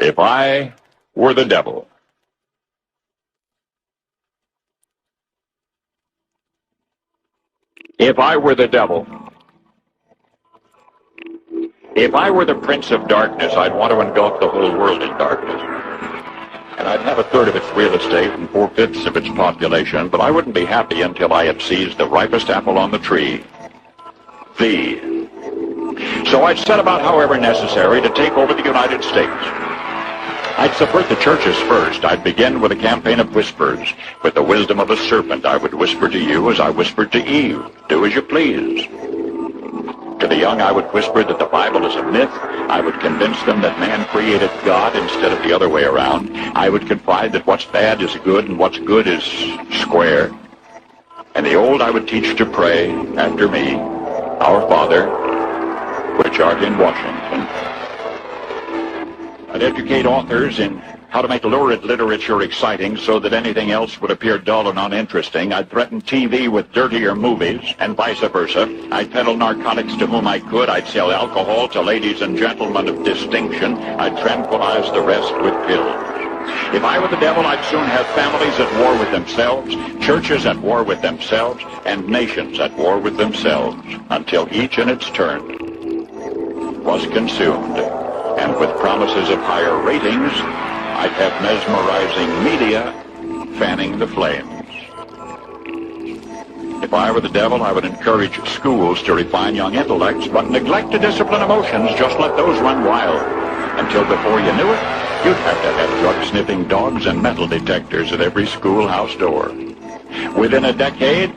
If I were the devil. If I were the devil. If I were the prince of darkness, I'd want to engulf the whole world in darkness. And I'd have a third of its real estate and 4/5 of its population, but I wouldn't be happy until I had seized the ripest apple on the tree. Thee. So I'd set about, however necessary, to take over the United States. I'd subvert the churches first. I'd begin with a campaign of whispers. With the wisdom of a serpent, I would whisper to you as I whispered to Eve, do as you please. To the young, I would whisper that the Bible is a myth. I would convince them that man created God instead of the other way around. I would confide that what's bad is good and what's good is square. And the old I would teach to pray after me, Our Father, which art in Washington. I'd educate authors in how to make lurid literature exciting so that anything else would appear dull and uninteresting. I'd threaten TV with dirtier movies, and vice versa. I'd peddle narcotics to whom I could. I'd sell alcohol to ladies and gentlemen of distinction. I'd tranquilize the rest with pills. If I were the devil, I'd soon have families at war with themselves, churches at war with themselves, and nations at war with themselves, until each in its turn was consumed. And with promises of higher ratings, I'd have mesmerizing media fanning the flames. If I were the devil, I would encourage schools to refine young intellects, but neglect to discipline emotions. Just let those run wild. Until before you knew it, you'd have to have drug-sniffing dogs and metal detectors at every schoolhouse door. Within a decade,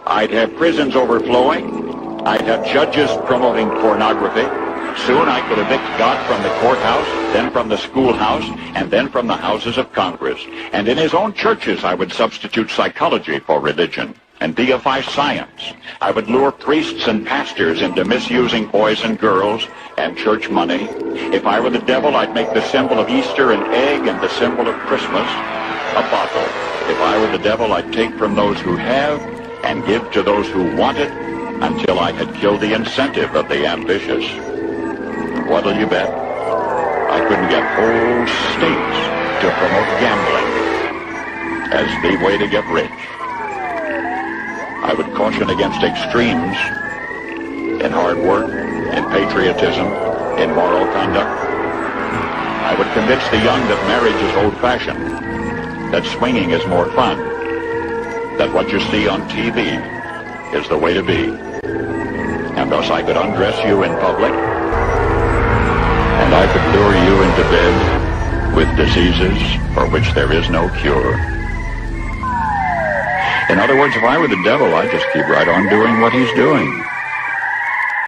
I'd have prisons overflowing. I'd have judges promoting pornography. Soon I could evict God from the courthouse, then from the schoolhouse, and then from the houses of Congress. And in his own churches I would substitute psychology for religion and deify science. I would lure priests and pastors into misusing boys and girls and church money. If I were the devil, I'd make the symbol of Easter an egg and the symbol of Christmas a bottle. If I were the devil, I'd take from those who have and give to those who want it until I had killed the incentive of the ambitious. What'll you bet? I couldn't get whole states to promote gambling as the way to get rich. I would caution against extremes in hard work, in patriotism, in moral conduct. I would convince the young that marriage is old-fashioned, that swinging is more fun, that what you see on TV is the way to be. And thus I could undress you in public, and I could lure you into bed with diseases for which there is no cure. In other words, if I were the devil, I'd just keep right on doing what he's doing.